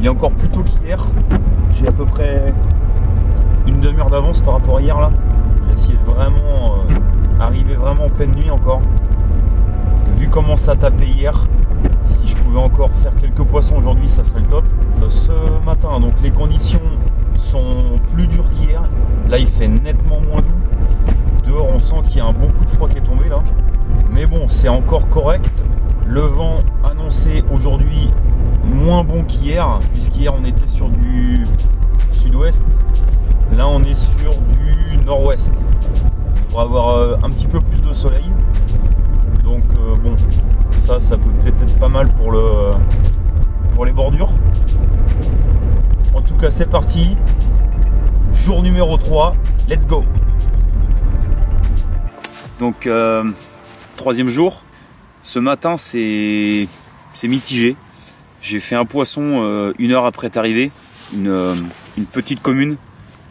Il est encore plus tôt qu'hier. J'ai à peu près une demi-heure d'avance par rapport à hier là. J'ai essayé de vraiment arriver vraiment en pleine nuit encore. Parce que vu comment ça tapait hier, si je pouvais encore faire quelques poissons aujourd'hui, ça serait le top. Ce matin, donc les conditions sont plus dures qu'hier. Là, il fait nettement moins doux. Dehors, on sent qu'il y a un bon coup de froid qui est tombé là. Mais bon, c'est encore correct. Le vent annoncé aujourd'hui moins bon qu'hier, puisqu'hier on était sur du sud-ouest. Là, on est sur du nord-ouest. On va avoir un petit peu plus de soleil. Donc bon, ça peut peut-être être pas mal pour les bordures. En tout cas, c'est parti. Jour numéro 3, let's go. Donc, troisième jour. Ce matin, c'est mitigé. J'ai fait un poisson une heure après être arrivé. Une petite commune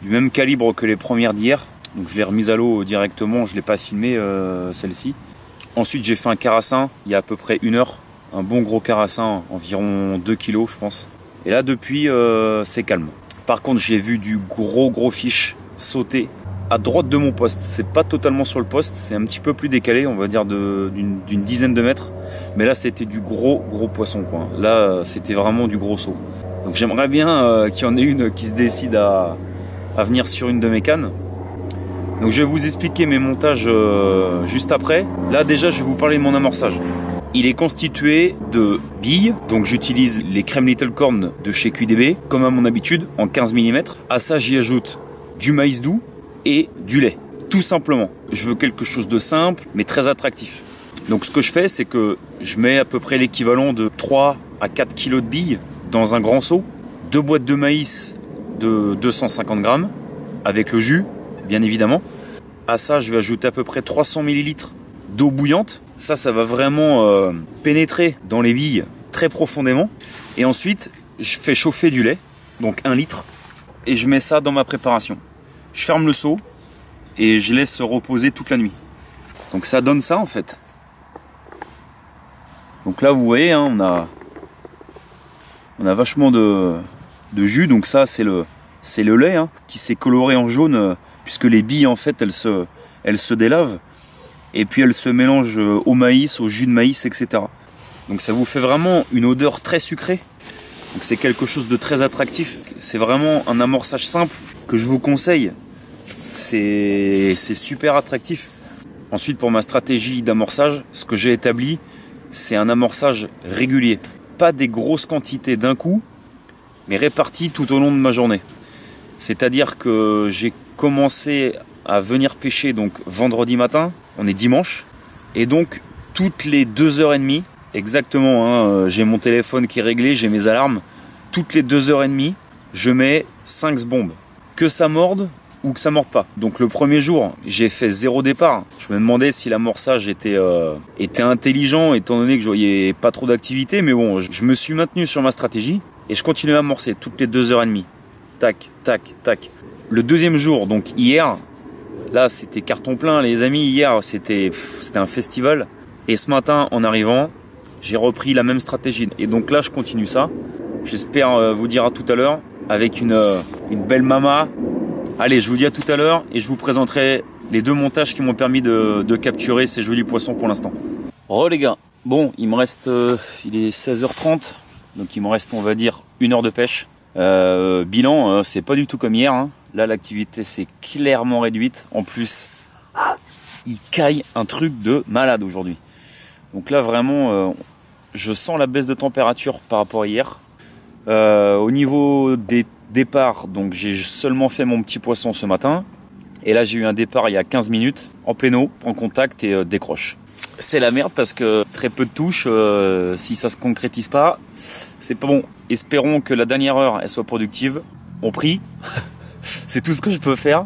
du même calibre que les premières d'hier. Donc je l'ai remise à l'eau directement, je ne l'ai pas filmé celle-ci. Ensuite, j'ai fait un carassin il y a à peu près une heure. Un bon gros carassin, environ 2 kg je pense. Et là depuis, c'est calme. Par contre, j'ai vu du gros fiche sauter à droite de mon poste. C'est pas totalement sur le poste, c'est un petit peu plus décalé, on va dire d'une dizaine de mètres. Mais là, c'était du gros poisson, quoi. Là, c'était vraiment du gros saut. Donc j'aimerais bien qu'il y en ait une qui se décide à venir sur une de mes cannes. Donc je vais vous expliquer mes montages juste après. Là déjà, je vais vous parler de mon amorçage. Il est constitué de billes, donc j'utilise les crèmes Little Corn de chez QDB, comme à mon habitude, en 15 mm. À ça, j'y ajoute du maïs doux et du lait, tout simplement. Je veux quelque chose de simple, mais très attractif. Donc ce que je fais, c'est que je mets à peu près l'équivalent de 3 à 4 kg de billes dans un grand seau, 2 boîtes de maïs de 250 grammes, avec le jus, bien évidemment. À ça, je vais ajouter à peu près 300 ml d'eau bouillante. Ça va vraiment pénétrer dans les billes très profondément. Et ensuite, je fais chauffer du lait, donc 1 litre, et je mets ça dans ma préparation. Je ferme le seau et je laisse reposer toute la nuit. Donc ça donne ça en fait. Donc là, vous voyez, hein, on a vachement de jus. Donc ça, c'est le lait hein, qui s'est coloré en jaune puisque les billes en fait elles se délavent. Et puis elle se mélange au maïs, au jus de maïs, etc. Donc ça vous fait vraiment une odeur très sucrée. Donc c'est quelque chose de très attractif. C'est vraiment un amorçage simple que je vous conseille. C'est super attractif. Ensuite, pour ma stratégie d'amorçage, ce que j'ai établi, c'est un amorçage régulier. Pas des grosses quantités d'un coup, mais réparties tout au long de ma journée. C'est-à-dire que j'ai commencé à venir pêcher donc vendredi matin, on est dimanche, et donc toutes les 2h30, exactement, hein, j'ai mon téléphone qui est réglé, j'ai mes alarmes, toutes les 2h30, je mets 5 bombes. Que ça morde ou que ça morde pas. Donc le premier jour, j'ai fait 0 départ. Je me demandais si l'amorçage était intelligent, étant donné que je voyais pas trop d'activité, mais bon, je me suis maintenu sur ma stratégie, et je continue à amorcer toutes les 2h30. Tac, tac, tac. Le deuxième jour, donc hier, là c'était carton plein les amis, hier c'était un festival. Et ce matin en arrivant, j'ai repris la même stratégie. Et donc là je continue ça. J'espère vous dire à tout à l'heure avec une belle mama. Allez, je vous dis à tout à l'heure et je vous présenterai les 2 montages qui m'ont permis de capturer ces jolis poissons pour l'instant. Les gars, bon il me reste, il est 16h30, donc il me reste on va dire 1 heure de pêche. Bilan, c'est pas du tout comme hier hein. Là l'activité s'est clairement réduite. En plus il caille un truc de malade aujourd'hui. Donc là vraiment je sens la baisse de température par rapport à hier. Au niveau des départs, donc j'ai seulement fait mon petit poisson ce matin. Et là j'ai eu un départ il y a 15 minutes en pleine eau, prend contact et décroche. C'est la merde parce que très peu de touches, si ça se concrétise pas, c'est pas bon. Espérons que la dernière heure elle soit productive. On prie. C'est tout ce que je peux faire.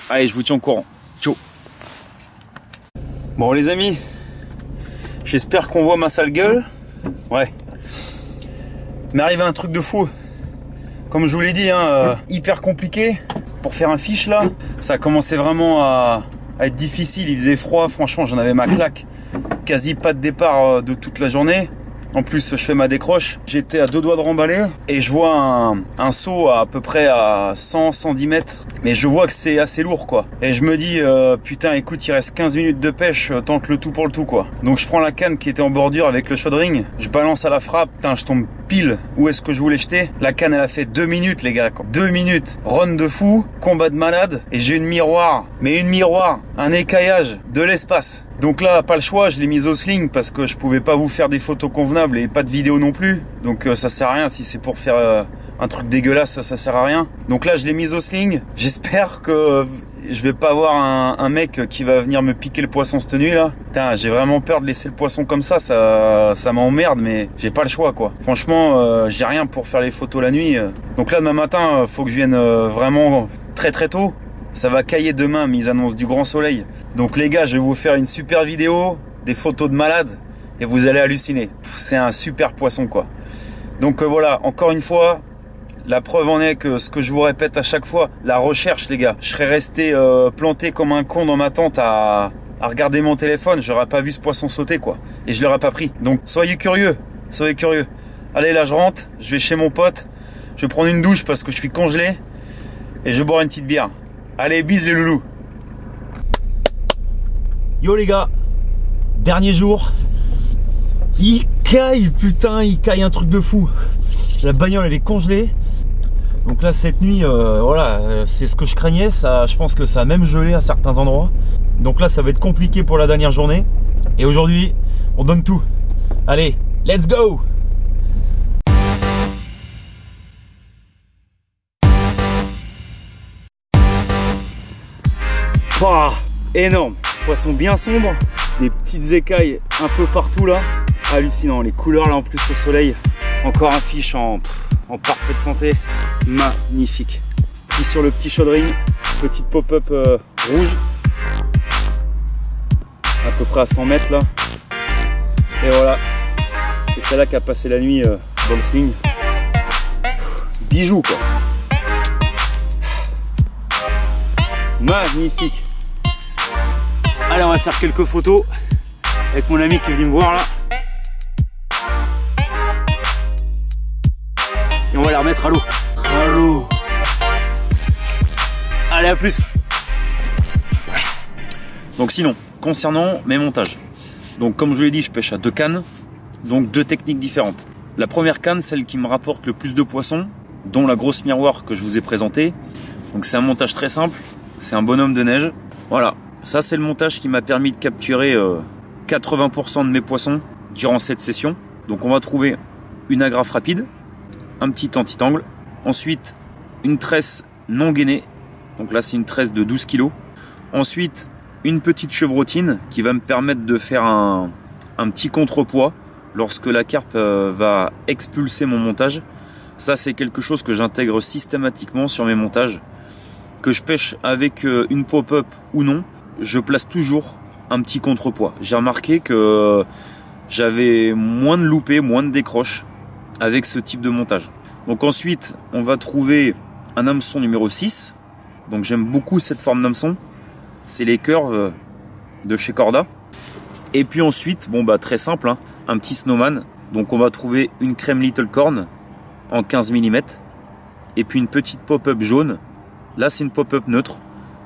Allez, je vous tiens au courant. Ciao. Bon les amis, j'espère qu'on voit ma sale gueule. Ouais. Il m'est arrivé un truc de fou. Comme je vous l'ai dit, hein, hyper compliqué pour faire un fiche là. Ça a commencé vraiment à être difficile. Il faisait froid, franchement j'en avais ma claque. Quasi pas de départ de toute la journée. En plus, je fais ma décroche. J'étais à 2 doigts de remballer et je vois un seau à peu près à 100-110 mètres. Mais je vois que c'est assez lourd, quoi. Et je me dis, putain, écoute, il reste 15 minutes de pêche, tente le tout pour le tout, quoi. Donc je prends la canne qui était en bordure avec le chaudring. Je balance à la frappe. Putain, je tombe pile où est-ce que je voulais jeter. La canne, elle a fait 2 minutes, les gars, quoi. 2 minutes. Run de fou, combat de malade. Et j'ai une miroir. Mais une miroir, un écaillage, de l'espace. Donc là, pas le choix, je l'ai mise au sling parce que je pouvais pas vous faire des photos convenables et pas de vidéo non plus. Donc ça sert à rien, si c'est pour faire un truc dégueulasse, ça sert à rien. Donc là, je l'ai mise au sling. J'espère que je vais pas avoir un mec qui va venir me piquer le poisson cette nuit là. Putain, j'ai vraiment peur de laisser le poisson comme ça m'emmerde, mais j'ai pas le choix, quoi. Franchement, j'ai rien pour faire les photos la nuit. Donc là, demain matin, faut que je vienne vraiment très très tôt. Ça va cailler demain, mais ils annoncent du grand soleil. Donc les gars, je vais vous faire une super vidéo, des photos de malades, et vous allez halluciner. C'est un super poisson, quoi. Donc voilà, encore une fois, la preuve en est que ce que je vous répète à chaque fois, la recherche, les gars. Je serais resté planté comme un con dans ma tente à regarder mon téléphone, j'aurais pas vu ce poisson sauter, quoi. Et je l'aurais pas pris. Donc soyez curieux, soyez curieux. Allez, là je rentre, je vais chez mon pote, je vais prendre une douche parce que je suis congelé, et je vais boire une petite bière. Allez, bise les loulous. Yo les gars, dernier jour. Il caille, putain, il caille un truc de fou. La bagnole elle est congelée. Donc là cette nuit, voilà, c'est ce que je craignais. Ça, je pense que ça a même gelé à certains endroits. Donc là ça va être compliqué pour la dernière journée. Et aujourd'hui, on donne tout. Allez, let's go! Oh, énorme, poisson bien sombre, des petites écailles un peu partout là, hallucinant, les couleurs là en plus au soleil, encore un fiche en parfaite santé, magnifique. Pris sur le petit chaudring, petite pop-up rouge, à peu près à 100 mètres là, et voilà, c'est celle-là qui a passé la nuit dans le sling, bijou quoi, magnifique. Allez, on va faire quelques photos avec mon ami qui est venu me voir là. Et on va les remettre à l'eau. À l'eau. Allez, à plus. Donc sinon, concernant mes montages. Donc comme je vous l'ai dit, je pêche à 2 cannes. Donc 2 techniques différentes. La première canne, celle qui me rapporte le plus de poissons, dont la grosse miroir que je vous ai présentée. Donc c'est un montage très simple. C'est un bonhomme de neige. Voilà. Ça, c'est le montage qui m'a permis de capturer 80% de mes poissons durant cette session. Donc on va trouver une agrafe rapide, un petit anti-tangle, ensuite une tresse non gainée, donc là c'est une tresse de 12 kg, ensuite une petite chevrotine qui va me permettre de faire un petit contrepoids lorsque la carpe va expulser mon montage. Ça c'est quelque chose que j'intègre systématiquement sur mes montages, que je pêche avec une pop-up ou non. Je place toujours un petit contrepoids. J'ai remarqué que j'avais moins de loupés, moins de décroches avec ce type de montage. Donc ensuite, on va trouver un hameçon numéro 6. Donc j'aime beaucoup cette forme d'hameçon. C'est les curves de chez Corda. Et puis ensuite, bon bah très simple, hein, un petit snowman. Donc on va trouver une crème Little Corn en 15 mm. Et puis une petite pop-up jaune. Là c'est une pop-up neutre.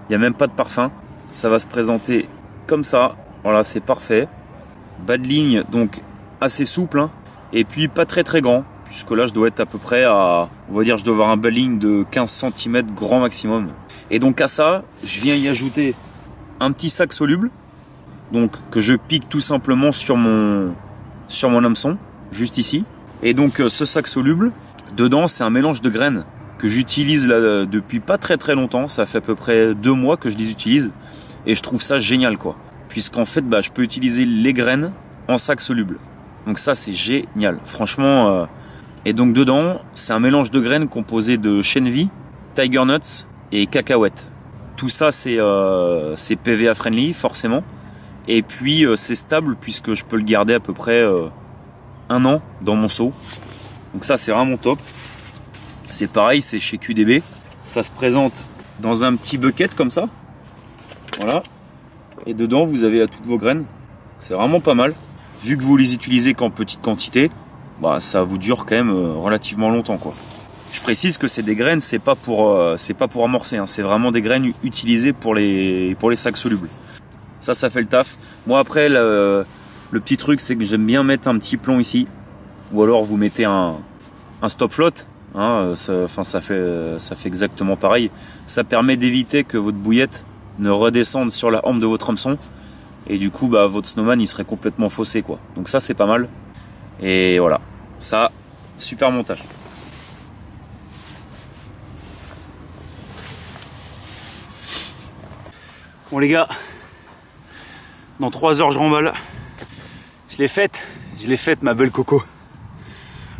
Il n'y a même pas de parfum. Ça va se présenter comme ça, voilà, c'est parfait. Bas de ligne, donc assez souple, hein. Et puis pas très très grand, puisque là je dois être à peu près à, on va dire, je dois avoir un bas de ligne de 15 cm grand maximum. Et donc à ça, je viens y ajouter un petit sac soluble, donc que je pique tout simplement sur mon hameçon, juste ici. Et donc ce sac soluble, dedans c'est un mélange de graines que j'utilise là depuis pas très très longtemps. Ça fait à peu près 2 mois que je les utilise et je trouve ça génial, quoi, puisqu'en fait bah, je peux utiliser les graines en sac soluble. Donc ça c'est génial, franchement. Et donc dedans c'est un mélange de graines composé de chènevis, tiger nuts et cacahuètes. Tout ça c'est PVA friendly forcément. Et puis c'est stable puisque je peux le garder à peu près 1 an dans mon seau. Donc ça c'est vraiment top. C'est pareil, c'est chez QDB. Ça se présente dans un petit bucket comme ça. Voilà. Et dedans vous avez toutes vos graines. C'est vraiment pas mal. vu que vous les utilisez qu'en petite quantité, bah, ça vous dure quand même relativement longtemps, quoi. Je précise que c'est des graines, c'est pas pour amorcer, hein. C'est vraiment des graines utilisées pour les sacs solubles. Ça fait le taf. Moi après, le petit truc, c'est que j'aime bien mettre un petit plomb ici, ou alors vous mettez un stop float, hein, ça fait exactement pareil. Ça permet d'éviter que votre bouillette ne redescende sur la hampe de votre hameçon, et du coup bah, votre snowman il serait complètement faussé, quoi. Donc ça c'est pas mal. Et voilà, ça, super montage. Bon les gars, dans 3 heures je remballe. Je l'ai faite ma belle coco.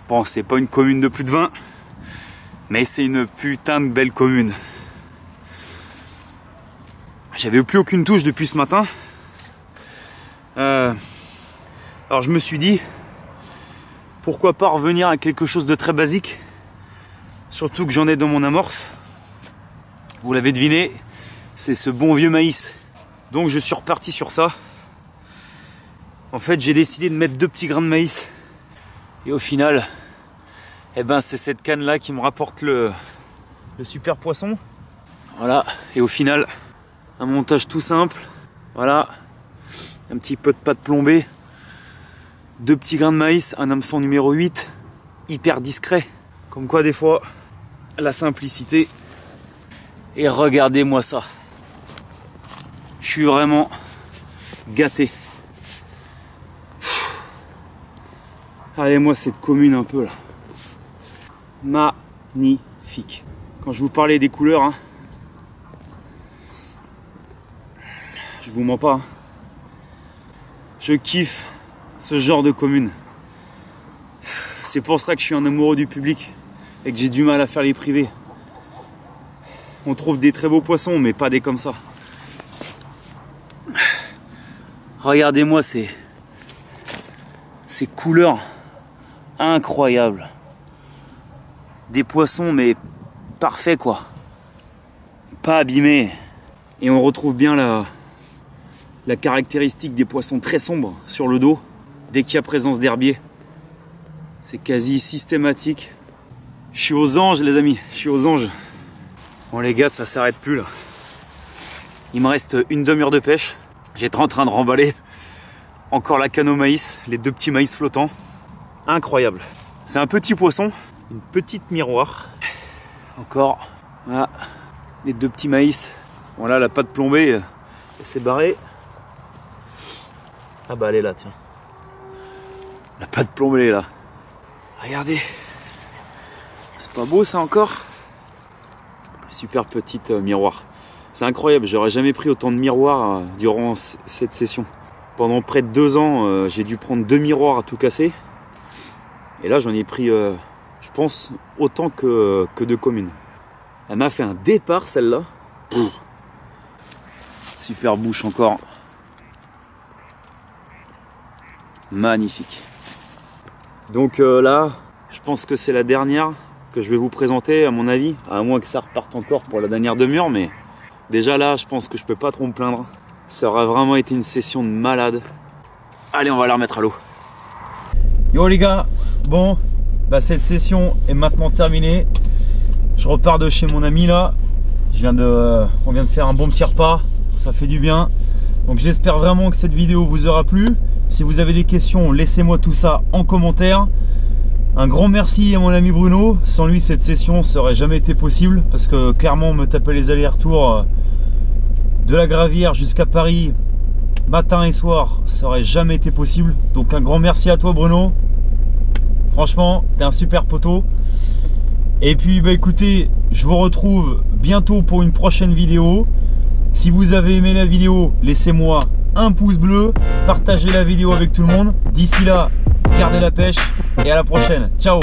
Bon, c'est pas une commune de plus de 20, mais c'est une putain de belle commune. J'avais plus aucune touche depuis ce matin. Alors je me suis dit, pourquoi pas revenir à quelque chose de très basique, surtout que j'en ai dans mon amorce. Vous l'avez deviné, c'est ce bon vieux maïs. Donc je suis reparti sur ça. En fait, j'ai décidé de mettre 2 petits grains de maïs. Et au final, eh ben, c'est cette canne là qui me rapporte le super poisson. Voilà. Et au final, un montage tout simple. Voilà. Un petit peu de pâte plombée. 2 petits grains de maïs, un hameçon numéro 8. Hyper discret. Comme quoi des fois, la simplicité. Et regardez-moi ça. Je suis vraiment gâté. Regardez-moi cette commune un peu là. Magnifique. Quand je vous parlais des couleurs, hein, je vous mens pas. Hein. Je kiffe ce genre de commune. C'est pour ça que je suis un amoureux du public et que j'ai du mal à faire les privés. On trouve des très beaux poissons, mais pas des comme ça. Regardez-moi ces couleurs incroyables. Des poissons mais parfaits, quoi. Pas abîmés. Et on retrouve bien la caractéristique des poissons très sombres sur le dos dès qu'il y a présence d'herbier. C'est quasi systématique. Je suis aux anges les amis, je suis aux anges. Bon les gars, ça s'arrête plus là. Il me reste une demi-heure de pêche. J'étais en train de remballer encore la canne au maïs, les 2 petits maïs flottants. Incroyable. C'est un petit poisson, une petite miroir. Encore, voilà, les 2 petits maïs. Voilà, la pâte plombée, elle s'est barrée. Ah bah elle est là, tiens. La pâte plombée est là. Regardez. C'est pas beau ça encore? Super petite miroir. C'est incroyable, j'aurais jamais pris autant de miroirs durant cette session. Pendant près de 2 ans, j'ai dû prendre 2 miroirs à tout casser. Et là, j'en ai pris, je pense, autant que de communes. Elle m'a fait un départ, celle-là. Super bouche encore. Magnifique. Donc là, je pense que c'est la dernière que je vais vous présenter, à mon avis. À moins que ça reparte encore pour la dernière demi-heure, mais... Déjà là, je pense que je peux pas trop me plaindre. Ça aurait vraiment été une session de malade. Allez, on va la remettre à l'eau. Yo les gars, bon, bah cette session est maintenant terminée. Je repars de chez mon ami là. On vient de faire un bon petit repas. Ça fait du bien. Donc j'espère vraiment que cette vidéo vous aura plu. Si vous avez des questions, laissez-moi tout ça en commentaire. Un grand merci à mon ami Bruno. Sans lui, cette session serait jamais été possible parce que clairement, me taper les allers-retours de la Gravière jusqu'à Paris, matin et soir, ça aurait jamais été possible. Donc un grand merci à toi Bruno. Franchement, t'es un super poteau. Et puis bah écoutez, je vous retrouve bientôt pour une prochaine vidéo. Si vous avez aimé la vidéo, laissez-moi un pouce bleu, partagez la vidéo avec tout le monde. D'ici là, gardez la pêche et à la prochaine. Ciao.